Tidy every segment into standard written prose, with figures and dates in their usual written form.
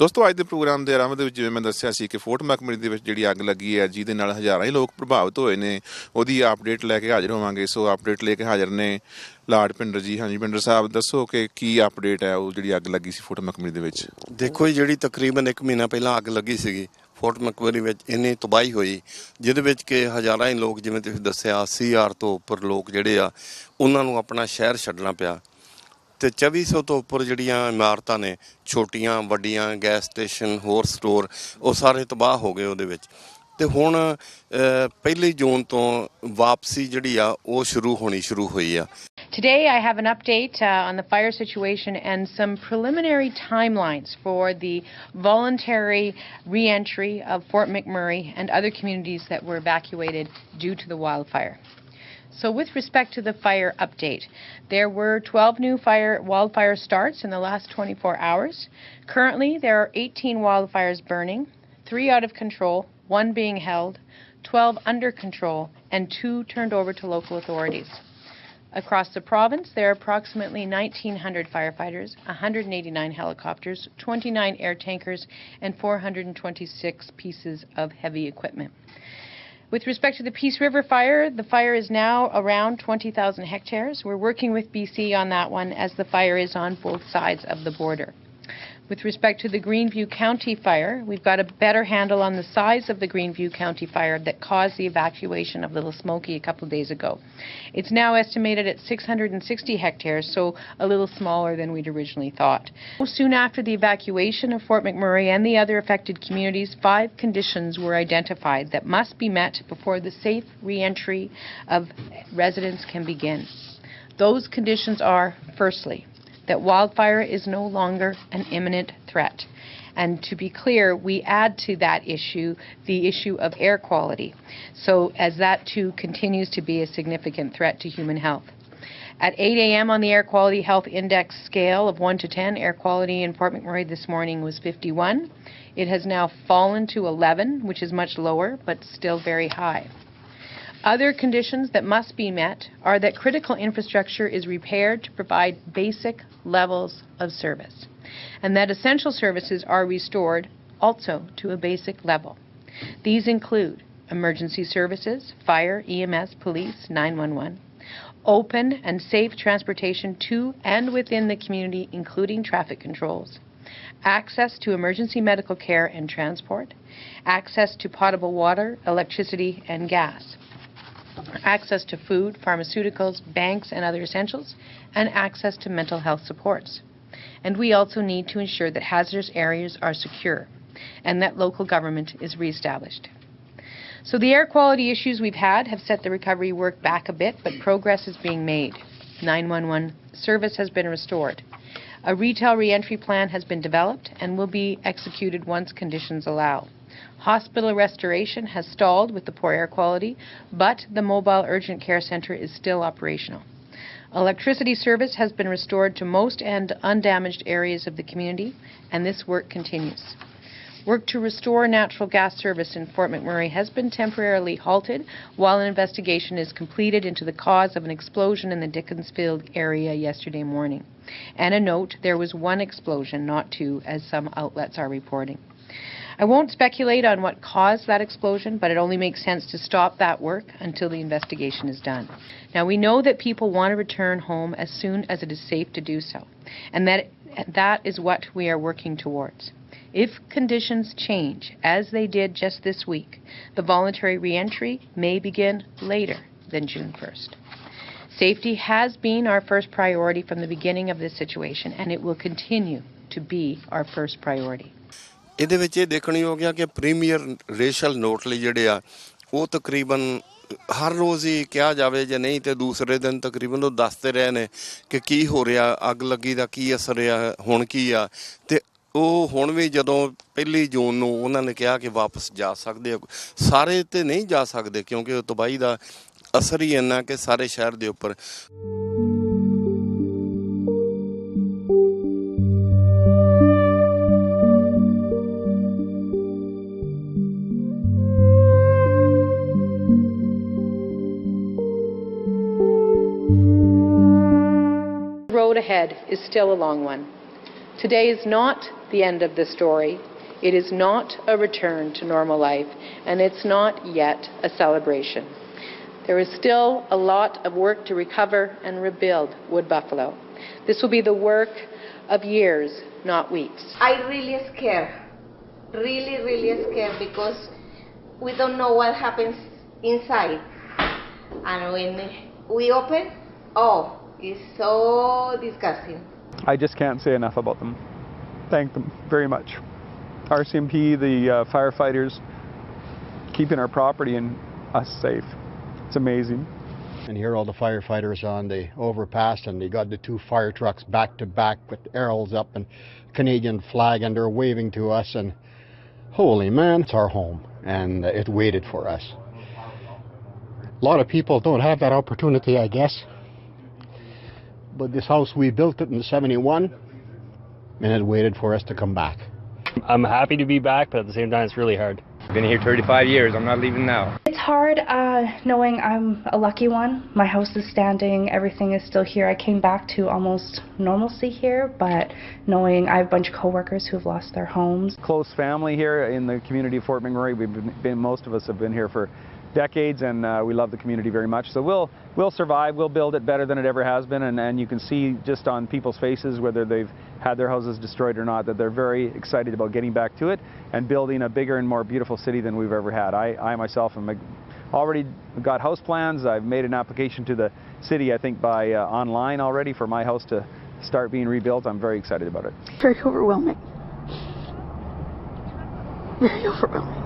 ਦੋਸਤੋ ਅੱਜ ਦੇ ਪ੍ਰੋਗਰਾਮ ਦੇ ਆਰੰਭ ਦੇ ਵਿੱਚ ਜਿਵੇਂ ਮੈਂ ਦੱਸਿਆ ਸੀ ਕਿ ਫੋਰਟ ਮੈਕਮਰੀ ਦੇ ਵਿੱਚ ਜਿਹੜੀ ਅੱਗ ਲੱਗੀ ਹੈ ਜਿਹਦੇ ਨਾਲ ਹਜ਼ਾਰਾਂ ਹੀ ਲੋਕ ਪ੍ਰਭਾਵਿਤ ਹੋਏ ਨੇ, ਉਹਦੀ ਅਪਡੇਟ ਲੈ ਕੇ ਹਾਜ਼ਰ ਹੋਵਾਂਗੇ। ਸੋ ਅਪਡੇਟ ਲੈ ਕੇ ਹਾਜ਼ਰ ਨੇ ਲਾਰਡ ਭਿੰਡਰ ਜੀ। ਹਾਂਜੀ ਭਿੰਡਰ ਸਾਹਿਬ, ਦੱਸੋ ਕਿ ਕੀ ਅਪਡੇਟ ਹੈ ਉਹ ਜਿਹੜੀ ਅੱਗ ਲੱਗੀ ਸੀ ਫੋਰਟ ਮੈਕਮਰੀ ਦੇ ਵਿੱਚ। ਦੇਖੋ ਜੀ, ਜਿਹੜੀ ਤਕਰੀਬਨ 1 ਮਹੀਨਾ ਪਹਿਲਾਂ ਅੱਗ ਲੱਗੀ ਸੀਗੀ ਫੋਰਟ ਮੈਕਮਰੀ ਵਿੱਚ, ਇੰਨੀ ਤਬਾਹੀ ਹੋਈ ਜਿਹਦੇ ਵਿੱਚ ਕਿ ਹਜ਼ਾਰਾਂ ਹੀ ਲੋਕ, ਜਿਵੇਂ ਤੁਸੀਂ ਦੱਸਿਆ 80,000 ਤੋਂ ਉੱਪਰ ਲੋਕ ਜਿਹੜੇ ਆ ਉਹਨਾਂ ਨੂੰ ਆਪਣਾ ਸ਼ਹਿਰ ਛੱਡਣਾ ਪਿਆ ਤੇ 2400 ਤੋਂ ਉੱਪਰ ਜਿਹੜੀਆਂ ਇਮਾਰਤਾਂ ਨੇ, ਛੋਟੀਆਂ ਵੱਡੀਆਂ, ਗੈਸ ਸਟੇਸ਼ਨ, ਹੋਰ ਸਟੋਰ, ਉਹ ਸਾਰੇ ਤਬਾਹ ਹੋ ਗਏ ਉਹਦੇ ਵਿੱਚ। ਤੇ ਹੁਣ 1 ਜੂਨ ਤੋਂ ਵਾਪਸੀ ਜਿਹੜੀ ਆ ਉਹ ਸ਼ੁਰੂ ਹੋਈ ਆ। Today I have an update on the fire situation and some preliminary timelines for the voluntary re-entry of Fort McMurray and other communities that were evacuated due to the wildfire. So with respect to the fire update, there were 12 new wildfire starts in the last 24 hours. Currently there are 18 wildfires burning, 3 out of control, 1 being held, 12 under control, and 2 turned over to local authorities. Across the province, there are approximately 1,900 firefighters, 189 helicopters, 29 air tankers, and 426 pieces of heavy equipment. With respect to the Peace River fire, the fire is now around 20,000 hectares. We're working with BC on that one as the fire is on both sides of the border. With respect to the Greenview County fire, we've got a better handle on the size of the Greenview County fire that caused the evacuation of Little Smoky a couple of days ago. It's now estimated at 660 hectares, so a little smaller than we'd originally thought. Soon after the evacuation of Fort McMurray and the other affected communities, 5 conditions were identified that must be met before the safe re-entry of residents can begin. Those conditions are, firstly, that wildfire is no longer an imminent threat. And to be clear, we add to that issue the issue of air quality, so as that too continues to be a significant threat to human health. At 8 a.m. on the Air Quality Health Index scale of 1 to 10, air quality in Fort McMurray this morning was 51. It has now fallen to 11, which is much lower, but still very high. Other conditions that must be met are that critical infrastructure is repaired to provide basic levels of service, and that essential services are restored also to a basic level. These include emergency services, fire, EMS, police, 911, open and safe transportation to and within the community, including traffic controls, access to emergency medical care and transport, access to potable water, electricity, and gas, access to food, pharmaceuticals, banks and other essentials, and access to mental health supports. And we also need to ensure that hazardous areas are secure and that local government is re-established. So the air quality issues we've had have set the recovery work back a bit, but progress is being made. 911 service has been restored. A retail re-entry plan has been developed and will be executed once conditions allow. Hospital restoration has stalled with the poor air quality, but the mobile urgent care centre is still operational. Electricity service has been restored to most and undamaged areas of the community, and this work continues. Work to restore natural gas service in Fort McMurray has been temporarily halted while an investigation is completed into the cause of an explosion in the Dickensfield area yesterday morning. And a note, there was 1 explosion, not 2, as some outlets are reporting. I won't speculate on what caused that explosion, but it only makes sense to stop that work until the investigation is done. Now, we know that people want to return home as soon as it is safe to do so, and that is what we are working towards. If conditions change, as they did just this week, the voluntary re-entry may begin later than June 1st. Safety has been our first priority from the beginning of this situation, and it will continue to be our first priority. ਇਹਦੇ ਵਿੱਚ ਇਹ ਦੇਖਣਯੋਗ ਆ ਕਿ premier ਰੇਸ਼ਲ note ਲਈ ਜਿਹੜੇ ਆ ਉਹ ਤਕਰੀਬਨ ਹਰ ਰੋਜ਼ ਹੀ ਕਿਹਾ ਜਾਵੇ ਜੇ ਨਹੀਂ ਤੇ ਦੂਸਰੇ ਦਿਨ ਤਕਰੀਬਨ ਉਹ ਦੱਸਦੇ ਰਹੇ ਨੇ ਕਿ ਕੀ ਹੋ ਰਿਹਾ, ਅੱਗ ਲੱਗੀ ਦਾ ਕੀ ਅਸਰ ਆ, ਹੁਣ ਕੀ ਆ। ਤੇ ਉਹ ਹੁਣ ਵੀ ਜਦੋਂ 1 ਜੂਨ ਨੂੰ ਉਹਨਾਂ ਨੇ ਕਿਹਾ ਕਿ ਵਾਪਸ ਜਾ ਸਕਦੇ ਆ, ਸਾਰੇ ਤੇ ਨਹੀਂ ਜਾ ਸਕਦੇ ਕਿਉਂਕਿ ਉਹ ਤਬਾਹੀ ਦਾ ਅਸਰ ਹੀ ਇੰਨਾ ਕਿ ਸਾਰੇ ਸ਼ਹਿਰ ਦੇ ਉੱਪਰ। The road ahead is still a long one. Today is not the end of the story. It is not a return to normal life, and it's not yet a celebration. There is still a lot of work to recover and rebuild Wood Buffalo. This will be the work of years, not weeks. I really scared, really scared, because we don't know what happens inside. And when we open, oh, it's so disgusting. I just can't say enough about them. Thank them very much. RCMP, the firefighters, keeping our property and us safe. It's amazing. And here all the firefighters on the overpass, and they got the 2 fire trucks back to back with arrows up and Canadian flag, and they're waving to us, and holy man, it's our home, and it waited for us. A lot of people don't have that opportunity, I guess. But this house, we built it in '71, and it waited for us to come back. I'm happy to be back, but at the same time, it's really hard. I've been here 35 years. I'm not leaving now. It's hard knowing I'm a lucky one. My house is standing. Everything is still here. I came back to almost normalcy here, but knowing I have a bunch of coworkers who have lost their homes. Close family here in the community of Fort McMurray. Most of us have been here for decades, and we love the community very much. So we'll survive. We'll build it better than it ever has been, and you can see just on people's faces, whether they've had their houses destroyed or not, that they're very excited about getting back to it and building a bigger and more beautiful city than we've ever had. I myself am already got house plans. I've made an application to the city, I think by online already, for my house to start being rebuilt. I'm very excited about it. Very overwhelming. Very overwhelming.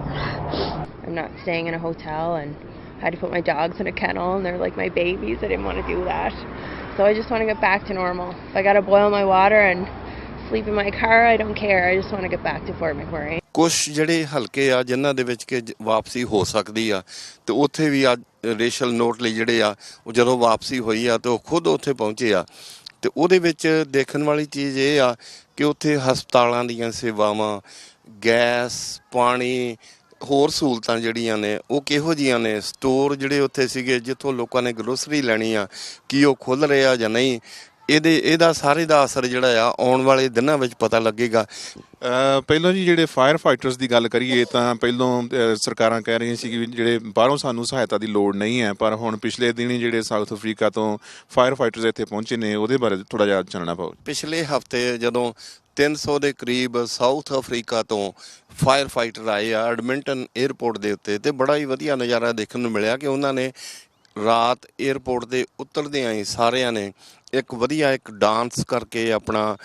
I'm not staying in a hotel, and I had to put my dogs in a kennel, and they're like my babies. I didn't want to do that. So I just want to get back to normal. If I got to boil my water and sleep in my car, I don't care. I just want to get back to Fort McMurray. ਕੁਛ ਜਿਹੜੇ ਹਲਕੇ ਆ ਜਿਨ੍ਹਾਂ ਦੇ ਵਿੱਚ ਕਿ ਵਾਪਸੀ ਹੋ ਸਕਦੀ ਆ ਤੇ ਉੱਥੇ ਵੀ ਅੱਜ ਰੇਸ਼ਲ ਨੋਟ ਲਈ ਜਿਹੜੇ ਆ ਉਹ ਜਦੋਂ ਵਾਪਸੀ ਹੋਈ ਆ ਤੇ ਉਹ ਖੁਦ ਉੱਥੇ ਪਹੁੰਚੇ ਆ ਤੇ ਉਹਦੇ ਵਿੱਚ ਦੇਖਣ ਵਾਲੀ ਚੀਜ਼ ਇਹ ਆ ਕਿ ਉੱਥੇ ਹਸਪਤਾਲਾਂ ਦੀਆਂ ਸੇਵਾਵਾਂ, ਗੈਸ, ਪਾਣੀ, ਹੋਰ ਸਹੂਲਤਾਂ ਜਿਹੜੀਆਂ ਨੇ ਉਹ ਕਿਹੋ ਜਿਹੀਆਂ ਨੇ, ਸਟੋਰ ਜਿਹੜੇ ਉੱਥੇ ਸੀਗੇ ਜਿੱਥੋਂ ਲੋਕਾਂ ਨੇ ਗਰੋਸਰੀ ਲੈਣੀ ਆ ਕੀ ਉਹ ਖੁੱਲ੍ਹ ਰਿਹਾ ਜਾਂ ਨਹੀਂ, ਇਹਦਾ ਸਾਰੇ ਦਾ ਅਸਰ ਜਿਹੜਾ ਆ ਆਉਣ ਵਾਲੇ ਦਿਨਾਂ ਵਿੱਚ ਪਤਾ ਲੱਗੇਗਾ। ਪਹਿਲਾਂ ਜੀ ਜਿਹੜੇ ਫਾਇਰ ਫਾਈਟਰਸ ਦੀ ਗੱਲ ਕਰੀਏ ਤਾਂ ਪਹਿਲਾਂ ਸਰਕਾਰਾਂ ਕਹਿ ਰਹੀਆਂ ਸੀ ਕਿ ਜਿਹੜੇ ਬਾਹਰੋਂ ਸਾਨੂੰ ਸਹਾਇਤਾ ਦੀ ਲੋੜ ਨਹੀਂ ਹੈ, ਪਰ ਹੁਣ ਪਿਛਲੇ ਦਿਨੀ ਜਿਹੜੇ ਸਾਊਥ ਅਫਰੀਕਾ ਤੋਂ ਫਾਇਰ ਫਾਈਟਰਸ ਇੱਥੇ ਪਹੁੰਚੇ ਨੇ ਉਹਦੇ ਬਾਰੇ ਥੋੜ੍ਹਾ ਜਿਹਾ ਜਾਣਨਾ ਪਾਓ। ਪਿਛਲੇ ਹਫ਼ਤੇ ਜਦੋਂ 300 ਦੇ ਕਰੀਬ ਸਾਊਥ ਅਫਰੀਕਾ ਤੋਂ ਫਾਇਰ ਫਾਈਟਰ ਆਏ ਆ ਐਡਮਿੰਟਨ ਏਅਰਪੋਰਟ ਦੇ ਉੱਤੇ, ਤੇ ਬੜਾ ਹੀ ਵਧੀਆ ਨਜ਼ਾਰਾ ਦੇਖਣ ਨੂੰ ਮਿਲਿਆ ਕਿ ਉਹਨਾਂ ਨੇ ਰਾਤ ਏਅਰਪੋਰਟ ਦੇ ਉਤਰਦਿਆਂ ਹੀ ਸਾਰਿਆਂ ਨੇ ਇੱਕ ਵਧੀਆ ਇੱਕ ਡਾਂਸ ਕਰਕੇ ਆਪਣਾ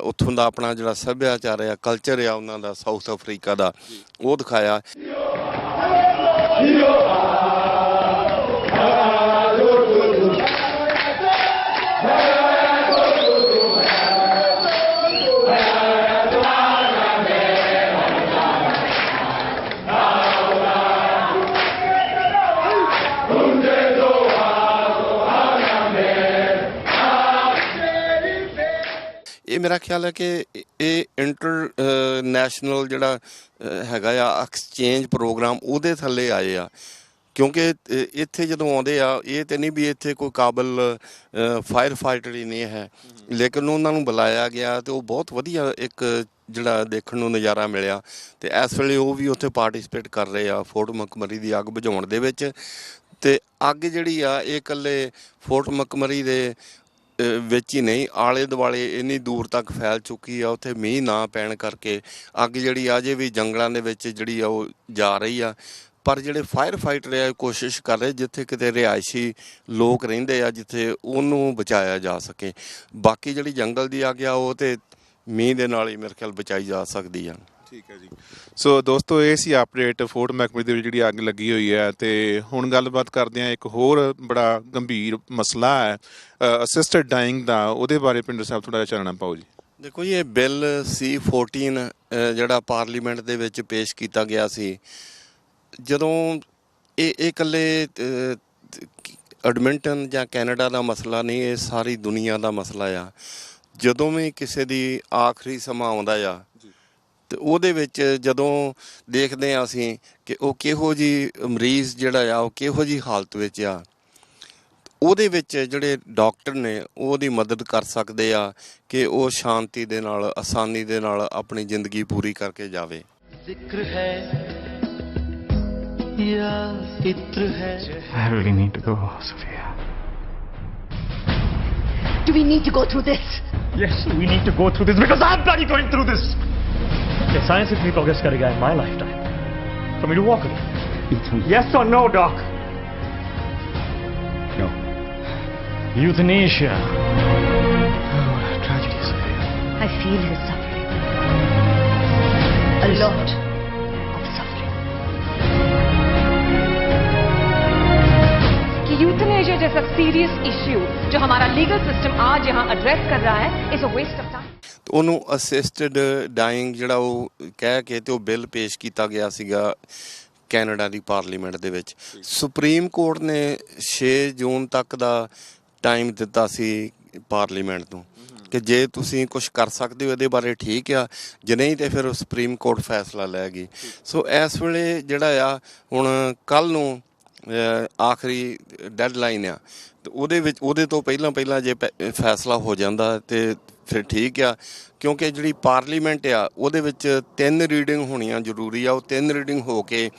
ਉੱਥੋਂ ਦਾ ਆਪਣਾ ਜਿਹੜਾ ਸੱਭਿਆਚਾਰ ਆ, ਕਲਚਰ ਆ ਉਹਨਾਂ ਦਾ ਸਾਊਥ ਅਫਰੀਕਾ ਦਾ, ਉਹ ਦਿਖਾਇਆ। ਇਹ ਮੇਰਾ ਖਿਆਲ ਹੈ ਕਿ ਇਹ ਇੰਟਰਨੈਸ਼ਨਲ ਜਿਹੜਾ ਹੈਗਾ ਆ ਐਕਸਚੇਂਜ ਪ੍ਰੋਗਰਾਮ ਉਹਦੇ ਥੱਲੇ ਆਏ ਆ, ਕਿਉਂਕਿ ਇੱਥੇ ਜਦੋਂ ਆਉਂਦੇ ਆ ਇਹ ਤਾਂ ਨਹੀਂ ਵੀ ਇੱਥੇ ਕੋਈ ਕਾਬਲ ਫਾਇਰ ਫਾਈਟਰ ਹੀ ਨਹੀਂ ਹੈ, ਲੇਕਿਨ ਉਹਨਾਂ ਨੂੰ ਬੁਲਾਇਆ ਗਿਆ ਤੇ ਉਹ ਬਹੁਤ ਵਧੀਆ ਇੱਕ ਜਿਹੜਾ ਦੇਖਣ ਨੂੰ ਨਜ਼ਾਰਾ ਮਿਲਿਆ। ਤੇ ਇਸ ਵੇਲੇ ਉਹ ਵੀ ਉੱਥੇ ਪਾਰਟੀਸਪੇਟ ਕਰ ਰਹੇ ਆ ਫੋਰਟ ਮਕਮਰੀ ਦੀ ਅੱਗ ਬੁਝਾਉਣ ਦੇ ਵਿੱਚ। ਤੇ ਅੱਗ ਜਿਹੜੀ ਆ ਇਹ ਇਕੱਲੇ ਫੋਰਟ ਮਕਮਰੀ ਦੇ ਵਿੱਚ ਹੀ ਨਹੀਂ, ਆਲੇ ਦੁਆਲੇ ਇੰਨੀ ਦੂਰ ਤੱਕ ਫੈਲ ਚੁੱਕੀ ਆ। ਉੱਥੇ ਮੀਂਹ ਨਾ ਪੈਣ ਕਰਕੇ ਅੱਗ ਜਿਹੜੀ ਆ ਅਜੇ ਵੀ ਜੰਗਲਾਂ ਦੇ ਵਿੱਚ ਜਿਹੜੀ ਆ ਉਹ ਜਾ ਰਹੀ ਆ, ਪਰ ਜਿਹੜੇ ਫਾਇਰ ਫਾਈਟਰ ਆ ਕੋਸ਼ਿਸ਼ ਕਰ ਰਹੇ ਜਿੱਥੇ ਕਿਤੇ ਰਿਹਾਇਸ਼ੀ ਲੋਕ ਰਹਿੰਦੇ ਆ ਜਿੱਥੇ ਉਹਨੂੰ ਬਚਾਇਆ ਜਾ ਸਕੇ। ਬਾਕੀ ਜਿਹੜੀ ਜੰਗਲ ਦੀ ਅੱਗ ਆ ਉਹ ਤੇ ਮੀਂਹ ਦੇ ਨਾਲ ਹੀ ਮੇਰੇ ਖਿਆਲ ਬਚਾਈ ਜਾ ਸਕਦੀ ਆ। ਠੀਕ ਹੈ ਜੀ। ਸੋ ਦੋਸਤੋ ਇਹ ਸੀ ਅਪਡੇਟ ਫੋਰਟ ਮੈਕਮਰੀ ਦੇ ਵਿੱਚ ਜਿਹੜੀ ਅੱਗ ਲੱਗੀ ਹੋਈ ਹੈ। ਤੇ ਹੁਣ ਗੱਲਬਾਤ ਕਰਦੇ ਹਾਂ ਇੱਕ ਹੋਰ ਬੜਾ ਗੰਭੀਰ ਮਸਲਾ ਹੈ ਅਸਿਸਟਡ ਡਾਇੰਗ ਦਾ, ਉਹਦੇ ਬਾਰੇ ਪਿੰਡਰ ਸਾਹਿਬ ਥੋੜ੍ਹਾ ਜਿਹਾ ਚਾਨਣਾ ਪਾਓ ਜੀ। ਦੇਖੋ ਜੀ ਇਹ ਬਿੱਲ C-14 ਜਿਹੜਾ ਪਾਰਲੀਮੈਂਟ ਦੇ ਵਿੱਚ ਪੇਸ਼ ਕੀਤਾ ਗਿਆ ਸੀ, ਜਦੋਂ ਇਹ ਇਕੱਲੇ ਐਡਮਿੰਟਨ ਜਾਂ ਕੈਨੇਡਾ ਦਾ ਮਸਲਾ ਨਹੀਂ, ਇਹ ਸਾਰੀ ਦੁਨੀਆ ਦਾ ਮਸਲਾ ਆ। ਜਦੋਂ ਵੀ ਕਿਸੇ ਦੀ ਆਖਰੀ ਸਮਾਂ ਆਉਂਦਾ ਆ ਤੇ ਉਹਦੇ ਵਿੱਚ ਜਦੋਂ ਦੇਖਦੇ ਹਾਂ ਅਸੀਂ ਕਿ ਉਹ ਕਿਹੋ ਜਿਹੀ ਮਰੀਜ਼ ਜਿਹੜਾ ਆ ਉਹ ਕਿਹੋ ਜਿਹੀ ਹਾਲਤ ਵਿੱਚ ਆ, ਉਹਦੇ ਵਿੱਚ ਜਿਹੜੇ ਡਾਕਟਰ ਨੇ ਉਹਦੀ ਮਦਦ ਕਰ ਸਕਦੇ ਆ ਕਿ ਉਹ ਸ਼ਾਂਤੀ ਦੇ ਨਾਲ ਆਸਾਨੀ ਦੇ ਨਾਲ ਆਪਣੀ ਜ਼ਿੰਦਗੀ ਪੂਰੀ ਕਰਕੇ ਜਾਵੇ। ਜ਼ਿਕਰ ਹੈ ਜਾਂ ਇਤਰ ਹੈ। I really need to go, Sophia. Do we need to go through this? Yes, we need to go through this because I'm bloody going through this. The scientific progress करेगा in my lifetime for me to walk again. Ethan. Yes or no, Doc? No. Euthanasia. Oh, what a tragedy, Sophia. I feel his suffering. A lot of suffering. कि euthanasia जैसा serious issue जो हमारा legal system आज यहाँ address कर रहा है is a waste of time. ਉਹਨੂੰ ਅਸਿਸਟਡ ਡਾਈਂਗ ਜਿਹੜਾ ਉਹ ਕਹਿ ਕੇ ਤੇ ਉਹ ਬਿੱਲ ਪੇਸ਼ ਕੀਤਾ ਗਿਆ ਸੀਗਾ ਕੈਨੇਡਾ ਦੀ ਪਾਰਲੀਮੈਂਟ ਦੇ ਵਿੱਚ। ਸੁਪਰੀਮ ਕੋਰਟ ਨੇ 6 ਜੂਨ ਤੱਕ ਦਾ ਟਾਈਮ ਦਿੱਤਾ ਸੀ ਪਾਰਲੀਮੈਂਟ ਨੂੰ ਕਿ ਜੇ ਤੁਸੀਂ ਕੁਝ ਕਰ ਸਕਦੇ ਹੋ ਇਹਦੇ ਬਾਰੇ ਠੀਕ ਆ, ਜੇ ਨਹੀਂ ਤੇ ਫਿਰ ਸੁਪਰੀਮ ਕੋਰਟ ਫੈਸਲਾ ਲੈ ਗਈ। ਸੋ ਇਸ ਵੇਲੇ ਜਿਹੜਾ ਆ ਹੁਣ ਕੱਲ੍ਹ ਨੂੰ ਆਖਰੀ ਡੈਡਲਾਈਨ ਆ ਤੇ ਉਹਦੇ ਵਿੱਚ ਉਹਦੇ ਤੋਂ ਪਹਿਲਾਂ ਜੇ ਫੈਸਲਾ ਹੋ ਜਾਂਦਾ ਤੇ ਫਿਰ ਠੀਕ ਆ, ਕਿਉਂਕਿ ਜਿਹੜੀ ਪਾਰਲੀਮੈਂਟ ਆ ਉਹਦੇ ਵਿੱਚ 3 ਰੀਡਿੰਗ ਹੋਣੀਆਂ ਜ਼ਰੂਰੀ ਆ। ਉਹ 3 ਰੀਡਿੰਗ ਹੋ ਕੇ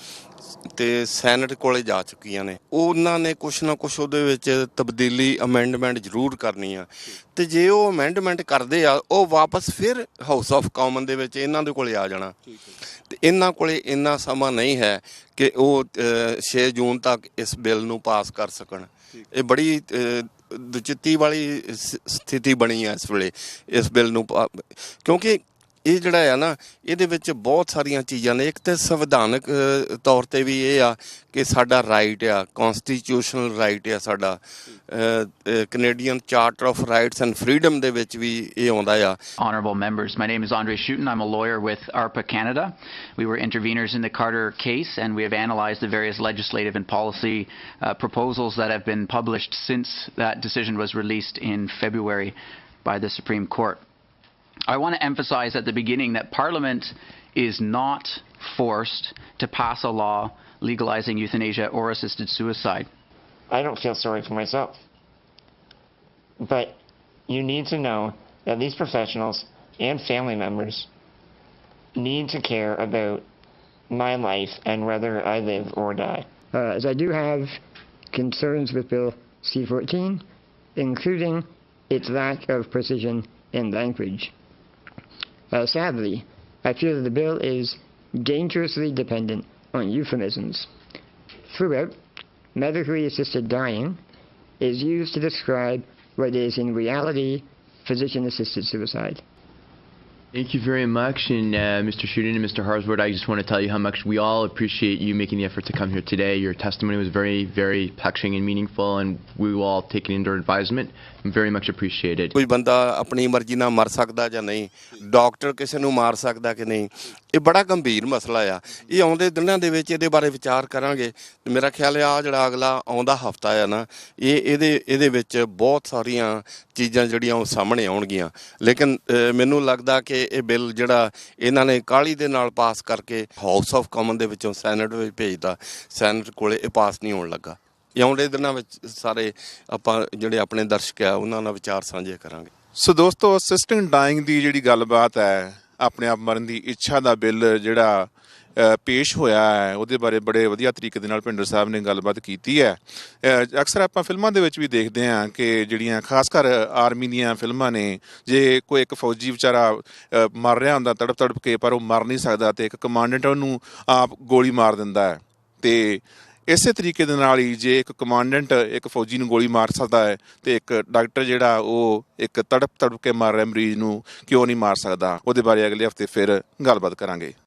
ਤੇ ਸੈਨੇਟ ਕੋਲੇ ਜਾ ਚੁੱਕੀਆਂ ਨੇ। ਉਹਨਾਂ ਨੇ ਕੁਛ ਨਾ ਕੁਛ ਉਹਦੇ ਵਿੱਚ ਤਬਦੀਲੀ ਅਮੈਂਡਮੈਂਟ ਜ਼ਰੂਰ ਕਰਨੀ ਆ ਤੇ ਜੇ ਉਹ ਅਮੈਂਡਮੈਂਟ ਕਰਦੇ ਆ ਉਹ ਵਾਪਸ ਫਿਰ ਹਾਊਸ ਆਫ ਕਾਮਨ ਦੇ ਵਿੱਚ ਇਹਨਾਂ ਦੇ ਕੋਲੇ ਆ ਜਾਣਾ ਤੇ ਇਹਨਾਂ ਕੋਲੇ ਇੰਨਾ ਸਮਾਂ ਨਹੀਂ ਹੈ ਕਿ ਉਹ 6 ਜੂਨ ਤੱਕ ਇਸ ਬਿੱਲ ਨੂੰ ਪਾਸ ਕਰ ਸਕਣ। ਇਹ ਬੜੀ ਦੁਚਿੱਤੀ ਵਾਲੀ ਸਥਿਤੀ ਬਣੀ ਆ ਇਸ ਵੇਲੇ ਇਸ ਬਿੱਲ ਨੂੰ, ਕਿਉਂਕਿ ਇਹ ਜਿਹੜਾ ਆ ਨਾ ਇਹਦੇ ਵਿੱਚ ਬਹੁਤ ਸਾਰੀਆਂ ਚੀਜ਼ਾਂ ਨੇ। ਇੱਕ ਤਾਂ ਸੰਵਿਧਾਨਕ ਤੌਰ 'ਤੇ ਵੀ ਇਹ ਆ ਕਿ ਸਾਡਾ ਰਾਈਟ ਆ, ਕੌਨਸਟੀਟਿਊਸ਼ਨਲ ਰਾਈਟ ਆ ਸਾਡਾ, Canadian charter of rights and freedom ਦੇ ਵਿੱਚ ਵੀ ਇਹ ਆਉਂਦਾ ਆ। Honorable members, my name is Andre Schouten. I'm a lawyer with ARPA Canada. We were interveners in the Carter case and we have analysed the various legislative and policy proposals that have been published since that decision was released in February by the Supreme Court. I want to emphasise at the beginning that Parliament is not forced to pass a law legalising euthanasia or assisted suicide. I don't feel sorry for myself. But you need to know that these professionals and family members need to care about my life and whether I live or die. As I do have concerns with Bill C-14, including its lack of precision in language. Sadly, I feel that the bill is dangerously dependent on euphemisms. Throughout, medically assisted dying is used to describe what is in reality physician-assisted suicide. Thank you very much, and Mr. Schouten and Mr. Harswood, I just want to tell you how much we all appreciate you making the effort to come here today. Your testimony was very, very touching and meaningful, and we will all take it into advisement. Very much appreciated. ਕੋਈ ਬੰਦਾ ਆਪਣੀ ਮਰਜ਼ੀ ਨਾਲ ਮਰ ਸਕਦਾ ਜਾਂ ਨਹੀਂ, doctor ਕਿਸੇ ਨੂੰ ਮਾਰ ਸਕਦਾ ਕਿ ਨਹੀਂ, ਇਹ ਬੜਾ ਗੰਭੀਰ ਮਸਲਾ ਆ। ਇਹ ਆਉਂਦੇ ਦਿਨਾਂ ਦੇ ਵਿੱਚ ਇਹਦੇ ਬਾਰੇ ਵਿਚਾਰ ਕਰਾਂਗੇ। ਮੇਰਾ ਖਿਆਲ ਆ ਜਿਹੜਾ ਅਗਲਾ ਆਉਂਦਾ ਹਫਤਾ ਆ ਨਾ ਇਹਦੇ ਵਿੱਚ ਬਹੁਤ ਸਾਰੀਆਂ ਚੀਜ਼ਾਂ ਜਿਹੜੀਆਂ ਉਹ ਸਾਹਮਣੇ ਆਉਣਗੀਆਂ। ਲੇਕਿਨ ਮੈਨੂੰ ਲੱਗਦਾ ਕਿ ਇਹ ਬਿੱਲ ਜਿਹੜਾ ਇਹਨਾਂ ਨੇ ਕਾਹਲੀ ਦੇ ਨਾਲ ਪਾਸ ਕਰਕੇ ਹਾਊਸ ਆਫ ਕਾਮਨ ਦੇ ਵਿੱਚੋਂ ਸੈਨੇਟ ਵਿੱਚ ਭੇਜਦਾ, ਸੈਨੇਟ ਕੋਲੇ ਇਹ ਪਾਸ ਨਹੀਂ ਹੋਣ ਲੱਗਾ। ਆਉਂਦੇ ਦਿਨਾਂ ਵਿੱਚ ਸਾਰੇ ਆਪਾਂ ਜਿਹੜੇ ਆਪਣੇ ਦਰਸ਼ਕ ਆ ਉਹਨਾਂ ਨਾਲ ਵਿਚਾਰ ਸਾਂਝੇ ਕਰਾਂਗੇ। ਸੋ ਦੋਸਤੋ, ਅਸਿਸਟੈਂਟ ਡਾਇੰਗ ਦੀ ਜਿਹੜੀ ਗੱਲਬਾਤ ਹੈ, ਆਪਣੇ ਆਪ ਮਰਨ ਦੀ ਇੱਛਾ ਦਾ ਬਿੱਲ ਜਿਹੜਾ ਪੇਸ਼ ਹੋਇਆ ਹੈ, ਉਹਦੇ ਬਾਰੇ ਬੜੇ ਵਧੀਆ ਤਰੀਕੇ ਦੇ ਨਾਲ ਭਿੰਡਰ ਸਾਹਿਬ ਨੇ ਗੱਲਬਾਤ ਕੀਤੀ ਹੈ। ਅਕਸਰ ਆਪਾਂ ਫਿਲਮਾਂ ਦੇ ਵਿੱਚ ਵੀ ਦੇਖਦੇ ਹਾਂ ਕਿ ਜਿਹੜੀਆਂ ਖਾਸ ਕਰ ਆਰਮੀ ਦੀਆਂ ਫਿਲਮਾਂ ਨੇ, ਜੇ ਕੋਈ ਇੱਕ ਫੌਜੀ ਵਿਚਾਰਾ ਮਰ ਰਿਹਾ ਹੁੰਦਾ ਤੜਪ ਤੜਪ ਕੇ, ਪਰ ਉਹ ਮਰ ਨਹੀਂ ਸਕਦਾ ਤੇ ਇੱਕ ਕਮਾਂਡੈਂਟ ਉਹਨੂੰ ਆਪ ਗੋਲੀ ਮਾਰ ਦਿੰਦਾ ਹੈ। ਤੇ ਇਸੇ ਤਰੀਕੇ ਦੇ ਨਾਲ ਹੀ ਜੇ ਇੱਕ ਕਮਾਂਡੈਂਟ ਇੱਕ ਫੌਜੀ ਨੂੰ ਗੋਲੀ ਮਾਰ ਸਕਦਾ ਹੈ ਤੇ ਇੱਕ ਡਾਕਟਰ ਜਿਹੜਾ ਉਹ ਇੱਕ ਤੜਪ ਤੜਪ ਕੇ ਮਰ ਰਿਹਾ ਮਰੀਜ਼ ਨੂੰ ਕਿਉਂ ਨਹੀਂ ਮਾਰ ਸਕਦਾ? ਉਹਦੇ ਬਾਰੇ ਅਗਲੇ ਹਫਤੇ ਫਿਰ ਗੱਲਬਾਤ ਕਰਾਂਗੇ।